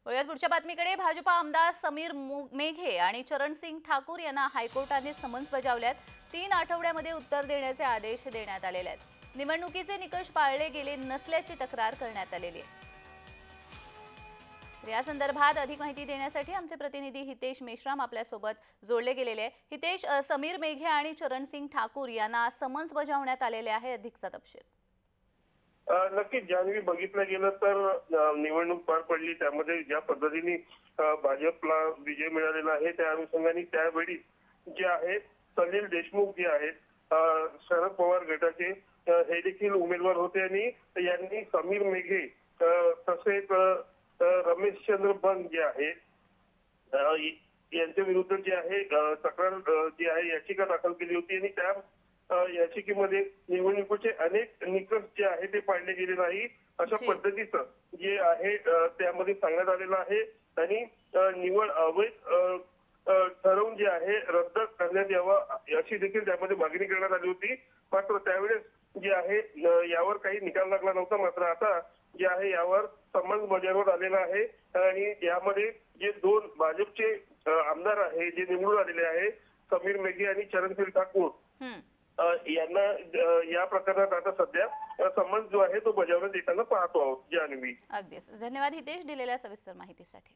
वळूयात पुढच्या बातमीकडे। भाजपा आमदार समीर मेघे आणि चरणसिंग ठाकूर यांना हायकोर्टाने समन्स बजावल्यात। 3 आठवड्यामध्ये उत्तर देण्याचे आदेश देण्यात आलेले आहेत। निवडणुकीचे निकष पाळले गेले नसल्याची तक्रार करण्यात आलेली आहे। या संदर्भात अधिक माहिती देण्यासाठी आमचे प्रतिनिधी हितेश मेश्राम आपल्यासोबत जोडले गेलेले आहे। हितेश, समीर मेघे आणि चरणसिंग ठाकूर यांना समन्स बजावण्यात आलेले आहे, अधिकचा तपशील। नक्कीच जान्हवी, बघितलं गेलं तर निवडणूक पार पडली, त्यामध्ये ज्या पद्धतीने भाजपला विजय मिळालेला आहे त्या अनुषंगाने त्यावेळी जे आहेत सलील देशमुख जे आहेत शरद पवार गटाचे हे देखील उमेदवार होते आणि यांनी समीर मेघे तसेच रमेशचंद्र बन जे आहे यांच्या विरुद्ध जे आहे तक्रार जी आहे याचिका दाखल केली होती आणि त्या याचिकेमध्ये निवडणुकीचे अनेक निकष जे आहे ते पाळले गेले नाही अशा पद्धतीचं जे आहे त्यामध्ये सांगण्यात आलेलं आहे आणि निवड अवैध ठरवून जे आहे रद्द करण्यात यावा अशी देखील त्यामध्ये मागणी करण्यात आली होती। मात्र त्यावेळेस जे आहे यावर काही निकाल लागला नव्हता। मात्र आता जे आहे यावर समन्स बजावण्यात आलेला आहे आणि यामध्ये जे 2 भाजपचे आमदार आहे जे निवडून आलेले आहे समीर मेघे आणि चरणसिंग ठाकूर यांना या प्रकरणात आता सध्या समन्स जो आहे तो बजावण्यात येताना पाहतो आहोत। जान्हवी, अगदीच धन्यवाद हितेश दिलेल्या सविस्तर माहितीसाठी।